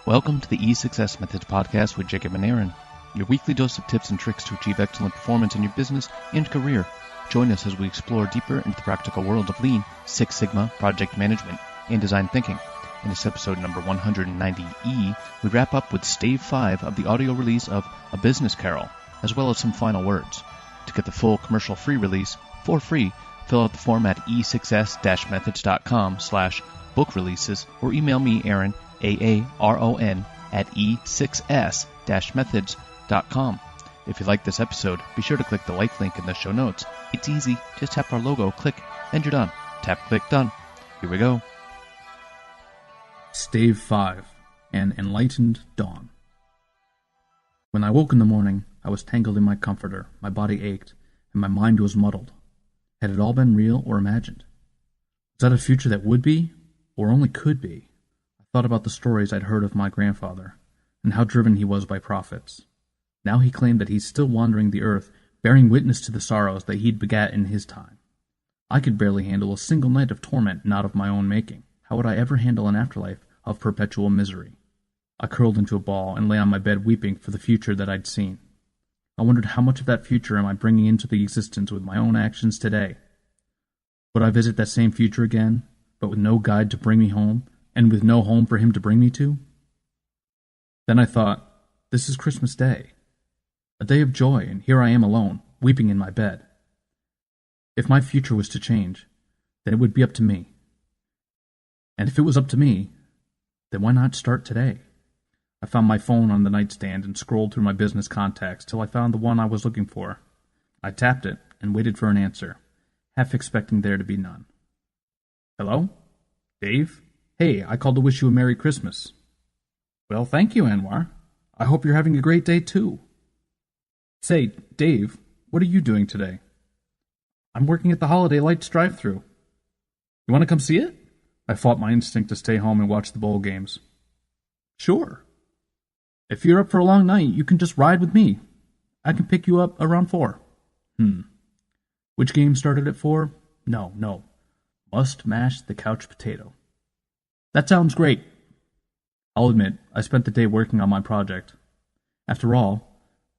Welcome to the E6S Methods podcast with Jacob and Aaron, your weekly dose of tips and tricks to achieve excellent performance in your business and career. Join us as we explore deeper into the practical world of Lean, Six Sigma, project management, and design thinking. In this episode number 190E, we wrap up with Stave 5 of the audio release of A Business Carol, as well as some final words. To get the full commercial-free release for free, fill out the form at e6s-methods.com/book releases or email me, Aaron, Aaron, at e6s-methods.com. If you like this episode, be sure to click the like link in the show notes. It's easy. Just tap our logo, click, and you're done. Tap, click, done. Here we go. Stave 5, An Enlightened Dawn. When I woke in the morning, I was tangled in my comforter, my body ached, and my mind was muddled. Had it all been real or imagined? Was that a future that would be, or only could be? I thought about the stories I'd heard of my grandfather, and how driven he was by profits. Now he claimed that he's still wandering the earth, bearing witness to the sorrows that he'd begat in his time. I could barely handle a single night of torment not of my own making. How would I ever handle an afterlife of perpetual misery? I curled into a ball and lay on my bed weeping for the future that I'd seen. I wondered how much of that future am I bringing into the existence with my own actions today? Would I visit that same future again, but with no guide to bring me home, and with no home for him to bring me to? Then I thought, this is Christmas Day. A day of joy, and here I am alone, weeping in my bed. If my future was to change, then it would be up to me. And if it was up to me, then why not start today? I found my phone on the nightstand and scrolled through my business contacts till I found the one I was looking for. I tapped it and waited for an answer, half expecting there to be none. Hello? Dave? Hey, I called to wish you a Merry Christmas. Well, thank you, Anwar. I hope you're having a great day, too. Say, Dave, what are you doing today? I'm working at the Holiday Lights drive-thru. You want to come see it? I fought my instinct to stay home and watch the bowl games. Sure. If you're up for a long night, you can just ride with me. I can pick you up around 4. Which game started at 4? No. Must mash the couch potato. That sounds great. I'll admit, I spent the day working on my project. After all,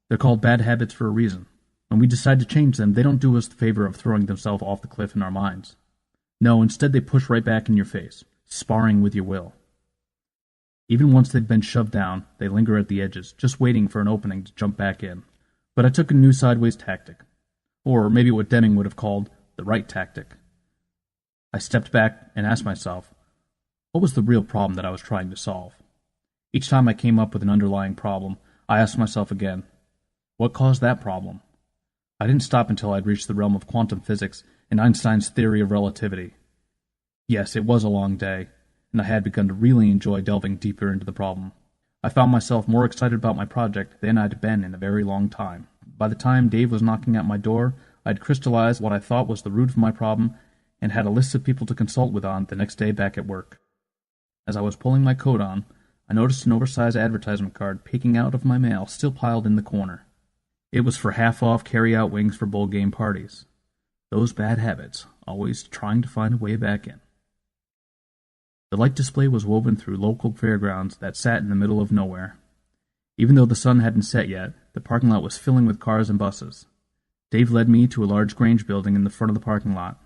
they're called bad habits for a reason. When we decide to change them, they don't do us the favor of throwing themselves off the cliff in our minds. No, instead they push right back in your face, sparring with your will. Even once they've been shoved down, they linger at the edges, just waiting for an opening to jump back in. But I took a new sideways tactic. Or maybe what Deming would have called the right tactic. I stepped back and asked myself, what was the real problem that I was trying to solve? Each time I came up with an underlying problem, I asked myself again, what caused that problem? I didn't stop until I'd reached the realm of quantum physics and Einstein's theory of relativity. Yes, it was a long day, and I had begun to really enjoy delving deeper into the problem. I found myself more excited about my project than I'd been in a very long time. By the time Dave was knocking at my door, I'd crystallized what I thought was the root of my problem and had a list of people to consult with on the next day back at work. As I was pulling my coat on, I noticed an oversized advertisement card peeking out of my mail still piled in the corner. It was for half-off carry-out wings for bowl game parties. Those bad habits, always trying to find a way back in. The light display was woven through local fairgrounds that sat in the middle of nowhere. Even though the sun hadn't set yet, the parking lot was filling with cars and buses. Dave led me to a large Grange building in the front of the parking lot.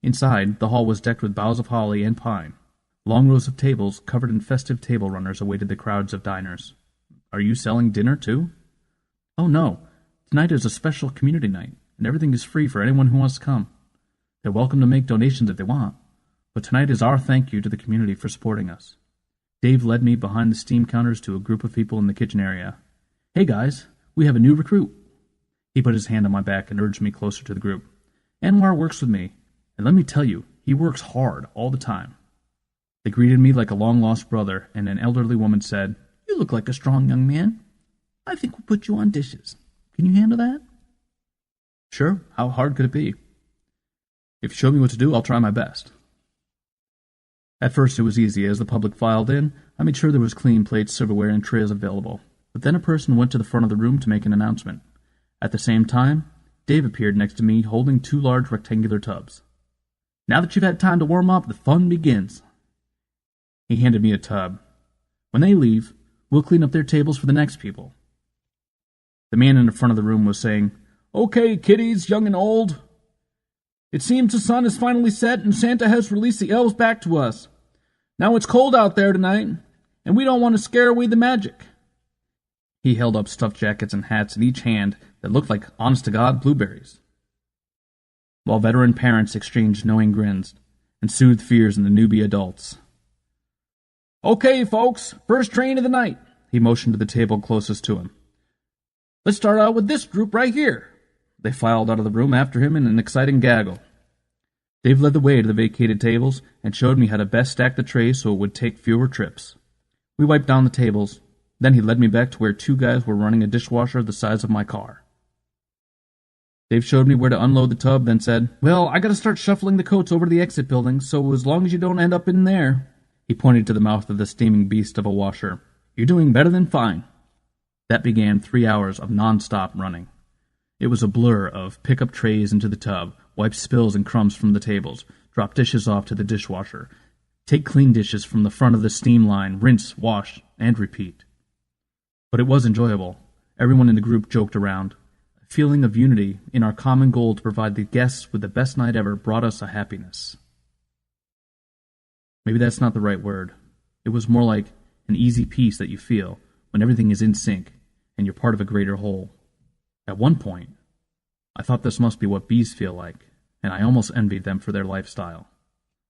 Inside, the hall was decked with boughs of holly and pine. Long rows of tables covered in festive table runners awaited the crowds of diners. Are you selling dinner, too? Oh, no. Tonight is a special community night, and everything is free for anyone who wants to come. They're welcome to make donations if they want, but tonight is our thank you to the community for supporting us. Dave led me behind the steam counters to a group of people in the kitchen area. Hey, guys, we have a new recruit. He put his hand on my back and urged me closer to the group. Anwar works with me, and let me tell you, he works hard all the time. They greeted me like a long-lost brother, and an elderly woman said, You look like a strong young man. I think we'll put you on dishes. Can you handle that? Sure. How hard could it be? If you show me what to do, I'll try my best. At first it was easy. As the public filed in, I made sure there was clean plates, silverware, and trays available. But then a person went to the front of the room to make an announcement. At the same time, Dave appeared next to me holding 2 large rectangular tubs. Now that you've had time to warm up, the fun begins. He handed me a tub. When they leave, We'll clean up their tables for the next people." The man in the front of the room was saying, "Okay, kiddies, young and old. It seems the sun has finally set and Santa has released the elves back to us. Now it's cold out there tonight, and we don't want to scare away the magic." He held up stuffed jackets and hats in each hand that looked like honest-to-God blueberries, while veteran parents exchanged knowing grins and soothed fears in the newbie adults. "Okay, folks, first train of the night." He motioned to the table closest to him. "Let's start out with this group right here." They filed out of the room after him in an exciting gaggle. Dave led the way to the vacated tables and showed me how to best stack the trays so it would take fewer trips. We wiped down the tables. Then he led me back to where two guys were running a dishwasher the size of my car. Dave showed me where to unload the tub, then said, "Well, I gotta start shuffling the coats over to the exit building, so as long as you don't end up in there." He pointed to the mouth of the steaming beast of a washer. "You're doing better than fine." That began 3 hours of non-stop running. It was a blur of pick up trays into the tub, wipe spills and crumbs from the tables, drop dishes off to the dishwasher, take clean dishes from the front of the steam line, rinse, wash, and repeat. But it was enjoyable. Everyone in the group joked around. A feeling of unity in our common goal to provide the guests with the best night ever brought us a happiness. Maybe that's not the right word. It was more like an easy peace that you feel when everything is in sync and you're part of a greater whole. At one point, I thought this must be what bees feel like, and I almost envied them for their lifestyle.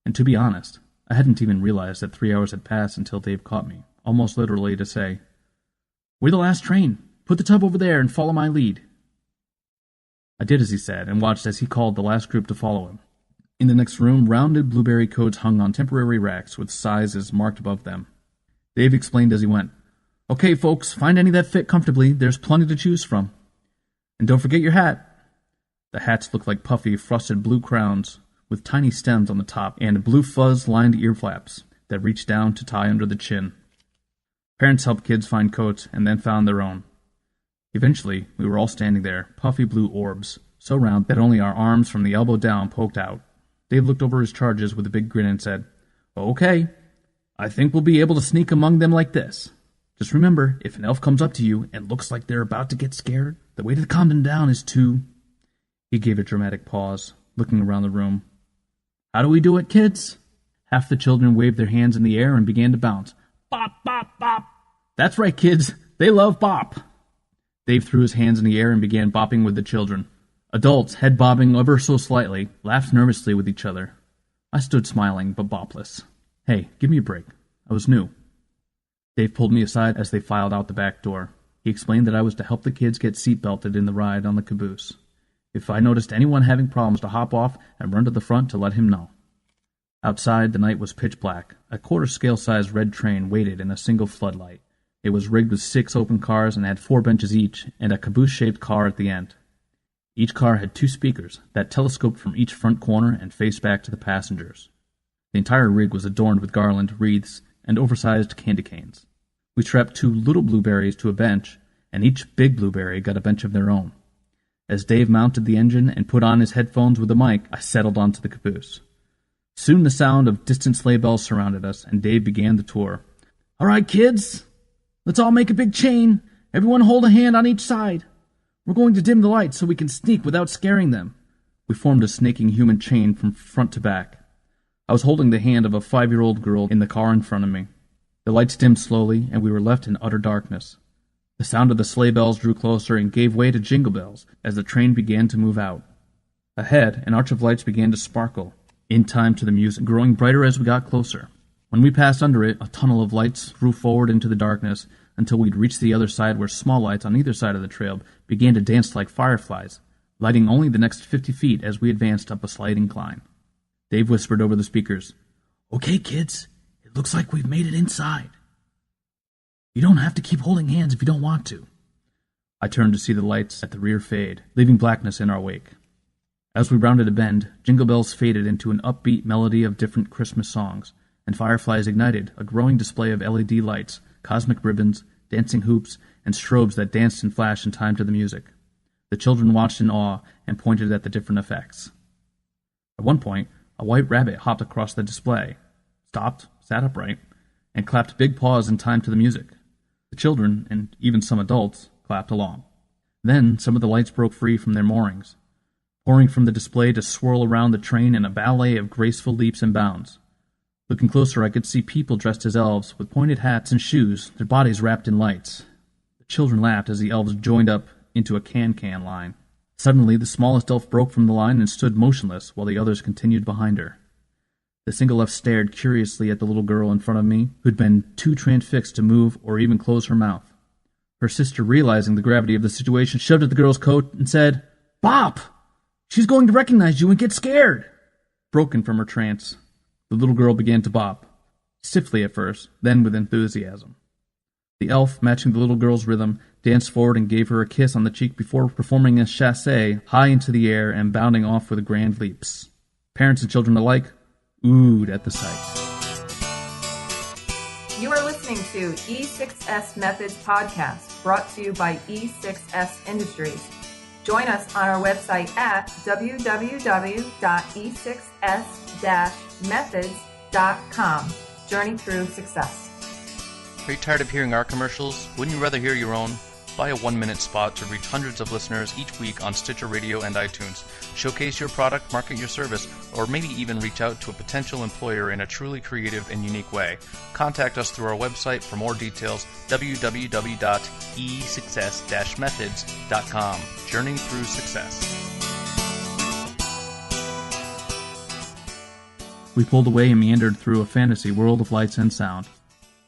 And to be honest, I hadn't even realized that 3 hours had passed until Dave caught me, almost literally to say, "We're the last train. Put the tub over there and follow my lead." I did as he said, and watched as he called the last group to follow him. In the next room, rounded blueberry coats hung on temporary racks with sizes marked above them. Dave explained as he went, "Okay, folks, find any that fit comfortably. There's plenty to choose from. And don't forget your hat." The hats looked like puffy, frosted blue crowns with tiny stems on the top and blue fuzz-lined ear flaps that reached down to tie under the chin. Parents helped kids find coats and then found their own. Eventually, we were all standing there, puffy blue orbs, so round that only our arms from the elbow down poked out. Dave looked over his charges with a big grin and said, "Okay, I think we'll be able to sneak among them like this. Just remember, if an elf comes up to you and looks like they're about to get scared, the way to calm them down is to—" He gave a dramatic pause, looking around the room. "How do we do it, kids?" Half the children waved their hands in the air and began to bounce. "Bop, bop, bop." "That's right, kids. They love bop." Dave threw his hands in the air and began bopping with the children. Adults, head bobbing ever so slightly, laughed nervously with each other. I stood smiling, but bopless. "Hey, give me a break. I was new." Dave pulled me aside as they filed out the back door. He explained that I was to help the kids get seat-belted in the ride on the caboose. If I noticed anyone having problems, to hop off and run to the front to let him know. Outside, the night was pitch black. A quarter-scale size red train waited in a single floodlight. It was rigged with 6 open cars and had 4 benches each and a caboose-shaped car at the end. Each car had 2 speakers that telescoped from each front corner and faced back to the passengers. The entire rig was adorned with garland, wreaths, and oversized candy canes. We strapped 2 little blueberries to a bench, and each big blueberry got a bench of their own. As Dave mounted the engine and put on his headphones with a mic, I settled onto the caboose. Soon the sound of distant sleigh bells surrounded us, and Dave began the tour. "All right, kids, let's all make a big chain. Everyone hold a hand on each side. We're going to dim the lights so we can sneak without scaring them." We formed a snaking human chain from front to back. I was holding the hand of a 5-year-old girl in the car in front of me. The lights dimmed slowly, and we were left in utter darkness. The sound of the sleigh bells drew closer and gave way to jingle bells as the train began to move out. Ahead, an arch of lights began to sparkle, in time to the music, growing brighter as we got closer. When we passed under it, a tunnel of lights grew forward into the darkness until we'd reached the other side, where small lights on either side of the trail began to dance like fireflies, lighting only the next 50 feet as we advanced up a slight incline. Dave whispered over the speakers, "Okay, kids, it looks like we've made it inside. You don't have to keep holding hands if you don't want to." I turned to see the lights at the rear fade, leaving blackness in our wake. As we rounded a bend, jingle bells faded into an upbeat melody of different Christmas songs, and fireflies ignited a growing display of LED lights, cosmic ribbons, dancing hoops, and strobes that danced and flashed in time to the music. The children watched in awe and pointed at the different effects. At one point, a white rabbit hopped across the display, stopped, sat upright, and clapped big paws in time to the music. The children, and even some adults, clapped along. Then some of the lights broke free from their moorings, pouring from the display to swirl around the train in a ballet of graceful leaps and bounds. Looking closer, I could see people dressed as elves, with pointed hats and shoes, their bodies wrapped in lights. The children laughed as the elves joined up into a can-can line. Suddenly, the smallest elf broke from the line and stood motionless, while the others continued behind her. The single elf stared curiously at the little girl in front of me, who'd been too transfixed to move or even close her mouth. Her sister, realizing the gravity of the situation, shoved at the girl's coat and said, "Bop! She's going to recognize you and get scared!" Broken from her trance, the little girl began to bop, stiffly at first, then with enthusiasm. The elf, matching the little girl's rhythm, danced forward and gave her a kiss on the cheek before performing a chassé high into the air and bounding off with grand leaps. Parents and children alike oohed at the sight. You are listening to E6S Methods Podcast, brought to you by E6S Industries. Join us on our website at www.e6s-methods.com. Journey through success. Are you tired of hearing our commercials? Wouldn't you rather hear your own? Buy a 1-minute spot to reach hundreds of listeners each week on Stitcher Radio and iTunes. Showcase your product, market your service, or maybe even reach out to a potential employer in a truly creative and unique way. Contact us through our website for more details, www.e6s-methods.com. Journey through success. We pulled away and meandered through a fantasy world of lights and sound.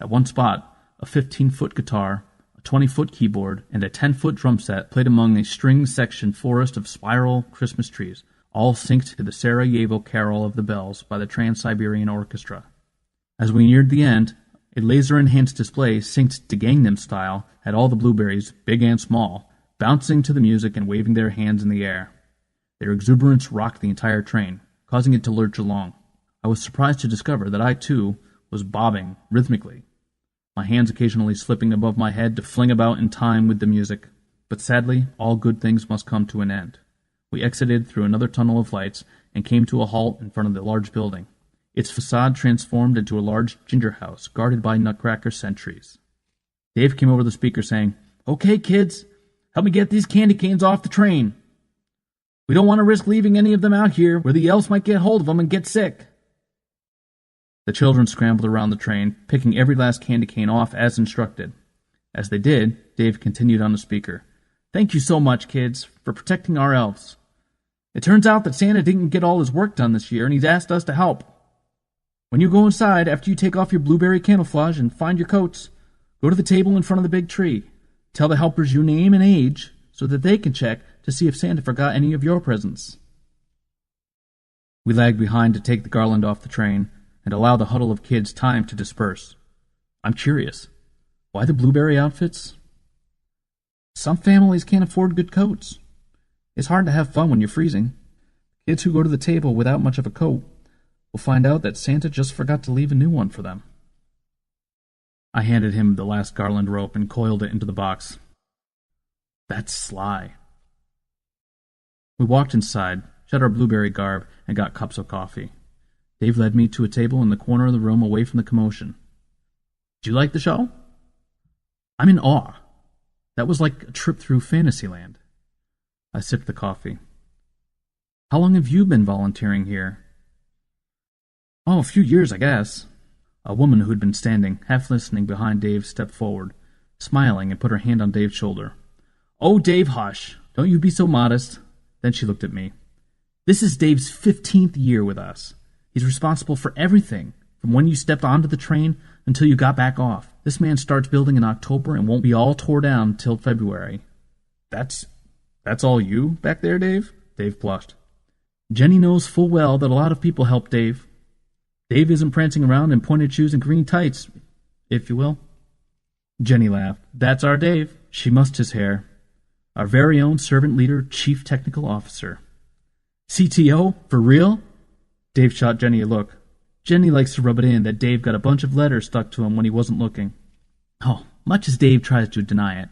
At one spot, a 15-foot guitar, a 20-foot keyboard, and a 10-foot drum set played among a string-sectioned forest of spiral Christmas trees, all synced to the Sarajevo Carol of the Bells by the Trans-Siberian Orchestra. As we neared the end, a laser-enhanced display synced to Gangnam Style had all the blueberries, big and small, bouncing to the music and waving their hands in the air. Their exuberance rocked the entire train, causing it to lurch along. I was surprised to discover that I, too, was bobbing rhythmically, my hands occasionally slipping above my head to fling about in time with the music. But sadly, all good things must come to an end. We exited through another tunnel of lights and came to a halt in front of the large building, its facade transformed into a large ginger house guarded by nutcracker sentries. Dave came over the speaker saying, "Okay, kids, help me get these candy canes off the train. We don't want to risk leaving any of them out here where the elves might get hold of them and get sick." The children scrambled around the train, picking every last candy cane off as instructed. As they did, Dave continued on the speaker. "Thank you so much, kids, for protecting our elves. It turns out that Santa didn't get all his work done this year, and he's asked us to help. When you go inside, after you take off your blueberry camouflage and find your coats, go to the table in front of the big tree. Tell the helpers your name and age so that they can check to see if Santa forgot any of your presents." We lagged behind to take the garland off the train and allow the huddle of kids time to disperse. I'm curious. Why the blueberry outfits? Some families can't afford good coats. It's hard to have fun when you're freezing. Kids who go to the table without much of a coat will find out that Santa just forgot to leave a new one for them. I handed him the last garland rope and coiled it into the box. That's sly. We walked inside, shed our blueberry garb, and got cups of coffee. Dave led me to a table in the corner of the room away from the commotion. "Did you like the show?" I'm in awe. That was like a trip through Fantasyland. I sipped the coffee. "How long have you been volunteering here?" "Oh, a few years, I guess." A woman who'd been standing, half listening behind Dave, stepped forward, smiling, and put her hand on Dave's shoulder. "Oh, Dave, hush. Don't you be so modest." Then she looked at me. "This is Dave's 15th year with us. He's responsible for everything, from when you stepped onto the train until you got back off. This man starts building in October and won't be all tore down till February." That's all you back there, Dave?" Dave blushed. "Jenny knows full well that a lot of people help Dave. Dave isn't prancing around in pointed shoes and green tights, if you will." Jenny laughed. "That's our Dave. She mussed his hair. Our very own servant leader, chief technical officer." "CTO? For real?" Dave shot Jenny a look. Jenny likes to rub it in that Dave got a bunch of letters stuck to him when he wasn't looking. "Oh, much as Dave tries to deny it."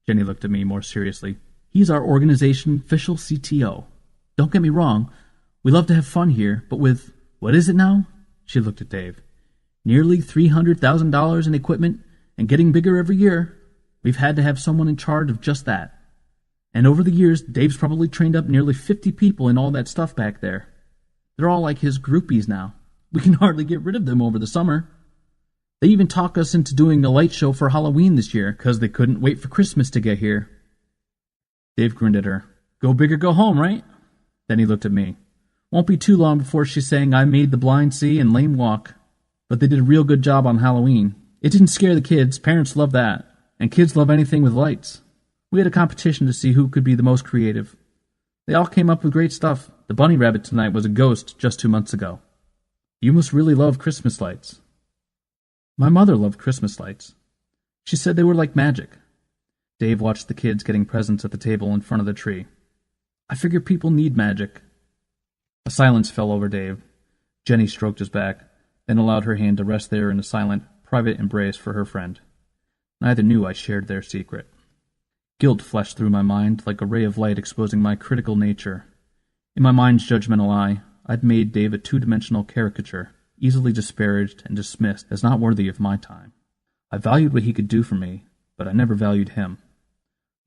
Jenny looked at me more seriously. "He's our organization official CTO. Don't get me wrong, we love to have fun here, but with, what is it now?" She looked at Dave. "Nearly $300,000 in equipment and getting bigger every year. We've had to have someone in charge of just that. And over the years, Dave's probably trained up nearly 50 people in all that stuff back there. They're all like his groupies now. We can hardly get rid of them over the summer. They even talk us into doing a light show for Halloween this year, 'cause they couldn't wait for Christmas to get here. Dave grinned at her. Go big or go home, right? Then he looked at me. Won't be too long before she's saying I made the blind see and lame walk. But they did a real good job on Halloween. It didn't scare the kids. Parents love that. And kids love anything with lights. We had a competition to see who could be the most creative. They all came up with great stuff. The bunny rabbit tonight was a ghost just 2 months ago. You must really love Christmas lights. My mother loved Christmas lights. She said they were like magic. Dave watched the kids getting presents at the table in front of the tree. I figure people need magic. A silence fell over Dave. Jenny stroked his back, then allowed her hand to rest there in a silent, private embrace for her friend. Neither knew I shared their secret. Guilt flashed through my mind like a ray of light exposing my critical nature. In my mind's judgmental eye, I'd made Dave a two-dimensional caricature, easily disparaged and dismissed as not worthy of my time. I valued what he could do for me, but I never valued him.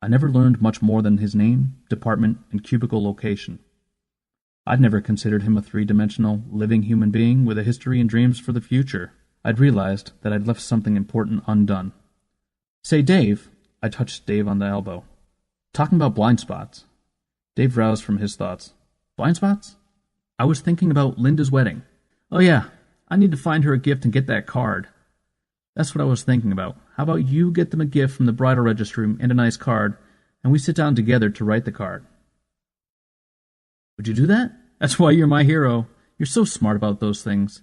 I never learned much more than his name, department, and cubicle location. I'd never considered him a three-dimensional, living human being with a history and dreams for the future. I'd realized that I'd left something important undone. Say, Dave, I touched Dave on the elbow. Talking about blind spots. Dave roused from his thoughts. Blind spots? I was thinking about Linda's wedding. Oh yeah, I need to find her a gift and get that card. That's what I was thinking about. How about you get them a gift from the bridal registry and a nice card, and we sit down together to write the card? Would you do that? That's why you're my hero. You're so smart about those things.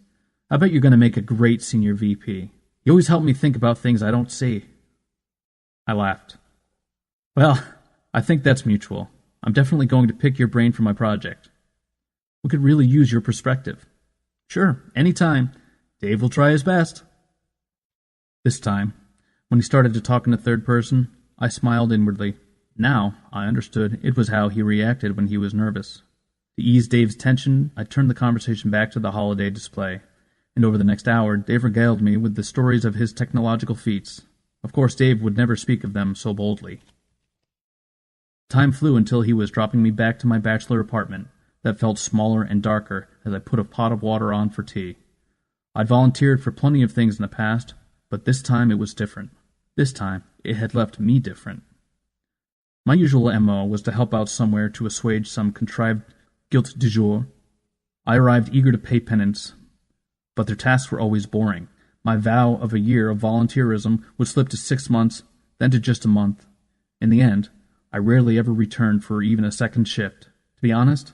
I bet you're going to make a great senior VP. You always help me think about things I don't see. I laughed. Well, I think that's mutual. I'm definitely going to pick your brain for my project. We could really use your perspective. Sure, anytime. Dave will try his best. This time, when he started to talk in the third person, I smiled inwardly. Now, I understood it was how he reacted when he was nervous. To ease Dave's tension, I turned the conversation back to the holiday display, and over the next hour, Dave regaled me with the stories of his technological feats. Of course, Dave would never speak of them so boldly. Time flew until he was dropping me back to my bachelor apartment, that felt smaller and darker as I put a pot of water on for tea. I'd volunteered for plenty of things in the past, but this time it was different. This time, it had left me different. My usual MO was to help out somewhere to assuage some contrived guilt du jour. I arrived eager to pay penance, but their tasks were always boring. My vow of a year of volunteerism would slip to 6 months, then to just a month. In the end, I rarely ever returned for even a second shift. To be honest,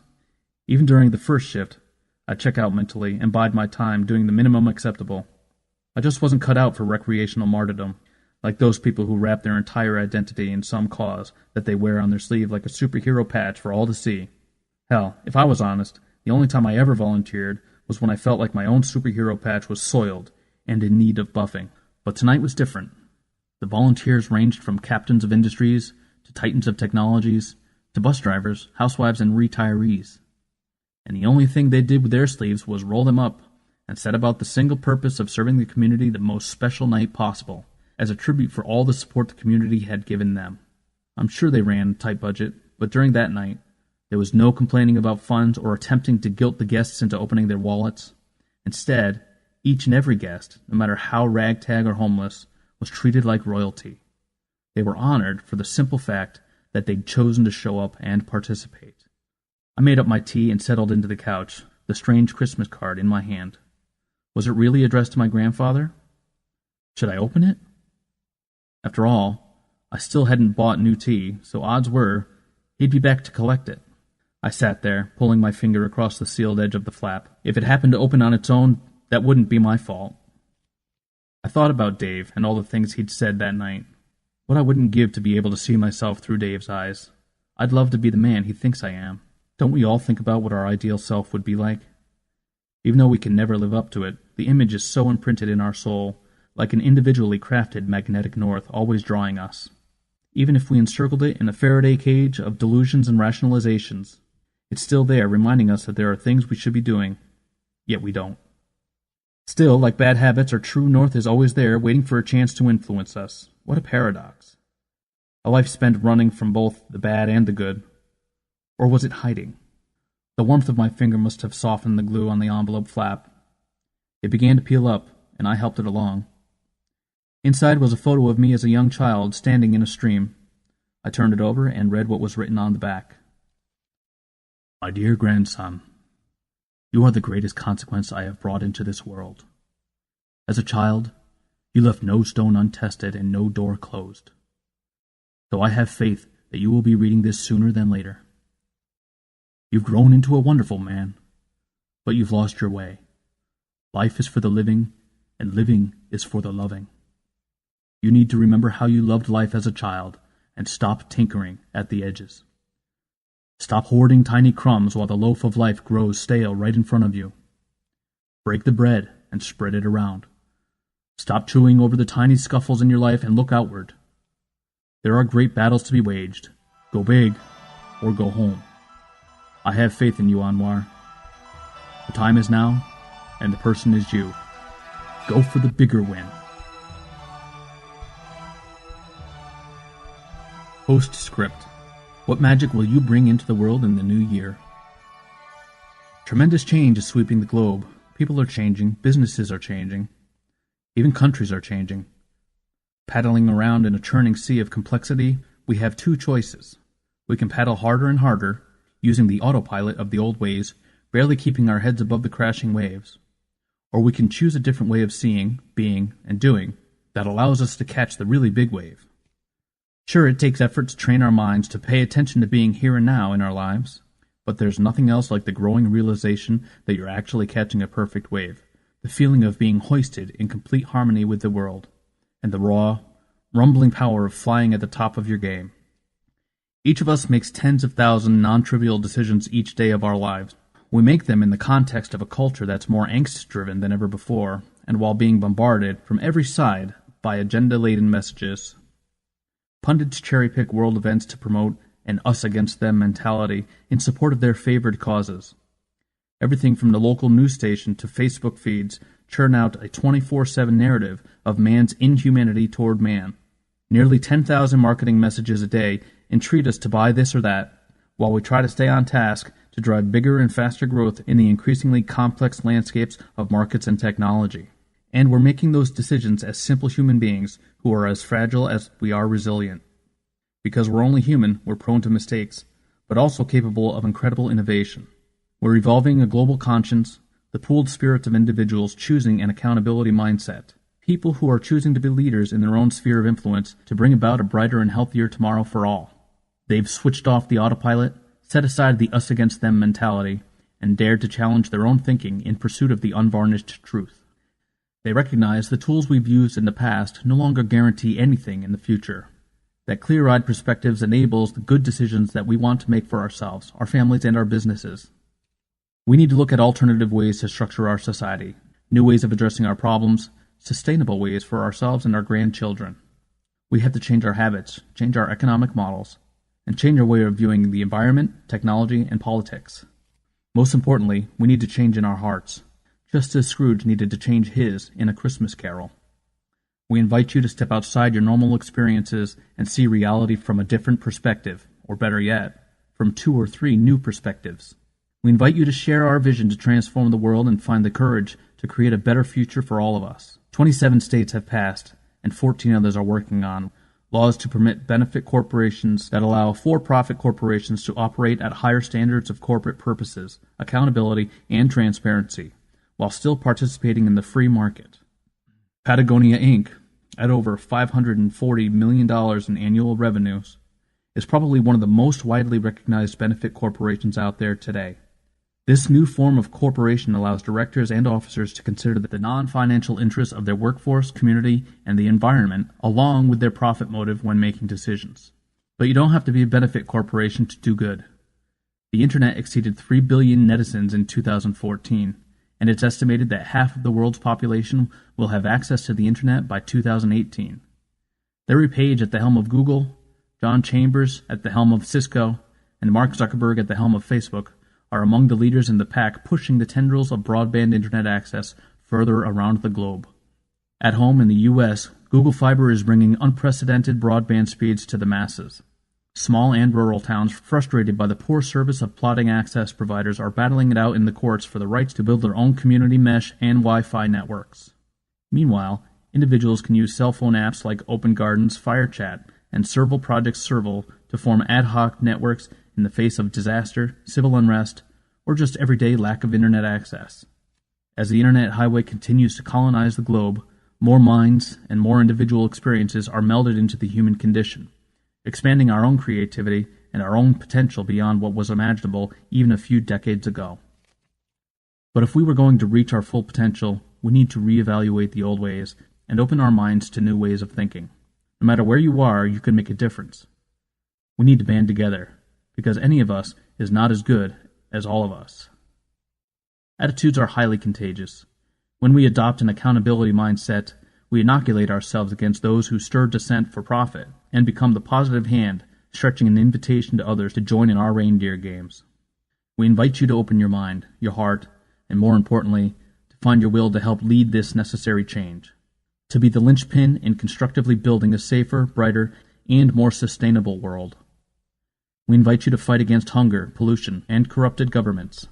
even during the first shift, I'd check out mentally and bide my time doing the minimum acceptable. I just wasn't cut out for recreational martyrdom, like those people who wrap their entire identity in some cause that they wear on their sleeve like a superhero patch for all to see. Hell, if I was honest, the only time I ever volunteered was when I felt like my own superhero patch was soiled and in need of buffing. But tonight was different. The volunteers ranged from captains of industries to titans of technologies to bus drivers, housewives, and retirees. And the only thing they did with their sleeves was roll them up and set about the single purpose of serving the community the most special night possible, as a tribute for all the support the community had given them. I'm sure they ran a tight budget, but during that night, there was no complaining about funds or attempting to guilt the guests into opening their wallets. Instead, each and every guest, no matter how ragtag or homeless, was treated like royalty. They were honored for the simple fact that they'd chosen to show up and participate. I made up my tea and settled into the couch, the strange Christmas card in my hand. Was it really addressed to my grandfather? Should I open it? After all, I still hadn't bought new tea, so odds were he'd be back to collect it. I sat there, pulling my finger across the sealed edge of the flap. If it happened to open on its own, that wouldn't be my fault. I thought about Dave and all the things he'd said that night. What I wouldn't give to be able to see myself through Dave's eyes. I'd love to be the man he thinks I am. Don't we all think about what our ideal self would be like? Even though we can never live up to it, the image is so imprinted in our soul, like an individually crafted magnetic north always drawing us. Even if we encircled it in a Faraday cage of delusions and rationalizations, it's still there reminding us that there are things we should be doing, yet we don't. Still, like bad habits, our true north is always there, waiting for a chance to influence us. What a paradox. A life spent running from both the bad and the good. Or was it hiding? The warmth of my finger must have softened the glue on the envelope flap. It began to peel up, and I helped it along. Inside was a photo of me as a young child, standing in a stream. I turned it over and read what was written on the back. My dear grandson, you are the greatest consequence I have brought into this world. As a child, you left no stone untested and no door closed. So I have faith that you will be reading this sooner than later. You've grown into a wonderful man, but you've lost your way. Life is for the living, and living is for the loving. You need to remember how you loved life as a child and stop tinkering at the edges. Stop hoarding tiny crumbs while the loaf of life grows stale right in front of you. Break the bread and spread it around. Stop chewing over the tiny scuffles in your life and look outward. There are great battles to be waged. Go big or go home. I have faith in you, Anwar. The time is now, and the person is you. Go for the bigger win. Postscript. What magic will you bring into the world in the new year? Tremendous change is sweeping the globe. People are changing, businesses are changing, even countries are changing. Paddling around in a churning sea of complexity, we have two choices. We can paddle harder and harder, using the autopilot of the old ways, barely keeping our heads above the crashing waves. Or we can choose a different way of seeing, being, and doing that allows us to catch the really big wave. Sure, it takes effort to train our minds to pay attention to being here and now in our lives, but there's nothing else like the growing realization that you're actually catching a perfect wave, the feeling of being hoisted in complete harmony with the world, and the raw, rumbling power of flying at the top of your game. Each of us makes tens of thousands non-trivial decisions each day of our lives. We make them in the context of a culture that's more angst-driven than ever before, and while being bombarded from every side by agenda-laden messages. Pundits cherry-pick world events to promote an us-against-them mentality in support of their favored causes. Everything from the local news station to Facebook feeds churn out a 24/7 narrative of man's inhumanity toward man. Nearly 10,000 marketing messages a day entreat us to buy this or that, while we try to stay on task to drive bigger and faster growth in the increasingly complex landscapes of markets and technology. And we're making those decisions as simple human beings who are as fragile as we are resilient. Because we're only human, we're prone to mistakes, but also capable of incredible innovation. We're evolving a global conscience, the pooled spirits of individuals choosing an accountability mindset. People who are choosing to be leaders in their own sphere of influence to bring about a brighter and healthier tomorrow for all. They've switched off the autopilot, set aside the us-against-them mentality, and dared to challenge their own thinking in pursuit of the unvarnished truth. They recognize the tools we've used in the past no longer guarantee anything in the future. That clear-eyed perspectives enables the good decisions that we want to make for ourselves, our families, and our businesses. We need to look at alternative ways to structure our society, new ways of addressing our problems, sustainable ways for ourselves and our grandchildren. We have to change our habits, change our economic models, and change our way of viewing the environment, technology, and politics. Most importantly, we need to change in our hearts, just as Scrooge needed to change his in A Christmas Carol. We invite you to step outside your normal experiences and see reality from a different perspective, or better yet, from 2 or 3 new perspectives. We invite you to share our vision to transform the world and find the courage to create a better future for all of us. 27 states have passed, and 14 others are working on laws to permit benefit corporations that allow for-profit corporations to operate at higher standards of corporate purposes, accountability, and transparency, while still participating in the free market. Patagonia Inc., at over $540 million in annual revenues, is probably one of the most widely recognized benefit corporations out there today. This new form of corporation allows directors and officers to consider the non-financial interests of their workforce, community, and the environment, along with their profit motive when making decisions. But you don't have to be a benefit corporation to do good. The Internet exceeded 3 billion netizens in 2014, and it's estimated that half of the world's population will have access to the Internet by 2018. Larry Page at the helm of Google, John Chambers at the helm of Cisco, and Mark Zuckerberg at the helm of Facebook are among the leaders in the pack pushing the tendrils of broadband Internet access further around the globe. At home in the U.S., Google Fiber is bringing unprecedented broadband speeds to the masses. Small and rural towns, frustrated by the poor service of plotting access providers, are battling it out in the courts for the rights to build their own community mesh and Wi-Fi networks. Meanwhile, individuals can use cell phone apps like Open Gardens, FireChat, and Serval Project Serval to form ad hoc networks in the face of disaster, civil unrest, or just everyday lack of internet access. As the internet highway continues to colonize the globe, more minds and more individual experiences are melded into the human condition, expanding our own creativity and our own potential beyond what was imaginable even a few decades ago. But if we were going to reach our full potential, we need to reevaluate the old ways and open our minds to new ways of thinking. No matter where you are, you can make a difference. We need to band together, because any of us is not as good as all of us. Attitudes are highly contagious. When we adopt an accountability mindset, we inoculate ourselves against those who stir dissent for profit and become the positive hand, stretching an invitation to others to join in our reindeer games. We invite you to open your mind, your heart, and more importantly, to find your will to help lead this necessary change. To be the linchpin in constructively building a safer, brighter, and more sustainable world. We invite you to fight against hunger, pollution, and corrupted governments.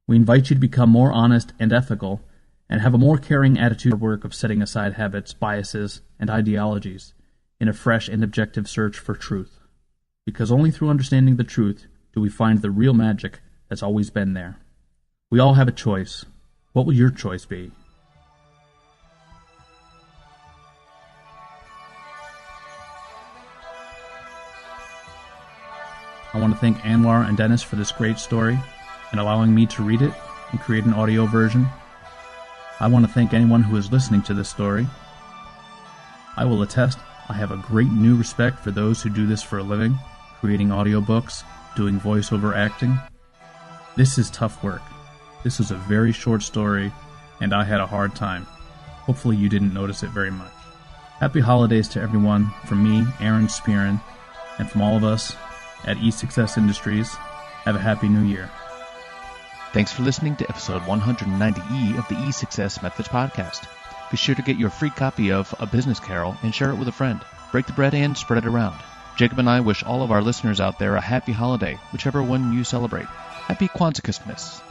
We invite you to become more honest and ethical, and have a more caring attitude or work of setting aside habits, biases, and ideologies in a fresh and objective search for truth. Because only through understanding the truth do we find the real magic that's always been there. We all have a choice. What will your choice be? I want to thank Anwar and Dennis for this great story and allowing me to read it and create an audio version. I want to thank anyone who is listening to this story. I will attest I have a great new respect for those who do this for a living, creating audiobooks, doing voiceover acting. This is tough work. This was a very short story, and I had a hard time. Hopefully you didn't notice it very much. Happy holidays to everyone from me, Aaron Spearin, and from all of us at E6S Industries. Have a happy new year. Thanks for listening to episode 190E of the E6S Methods Podcast. Be sure to get your free copy of A Business Carol and share it with a friend. Break the bread and spread it around. Jacob and I wish all of our listeners out there a happy holiday, whichever one you celebrate. Happy Kwanzaa Christmas.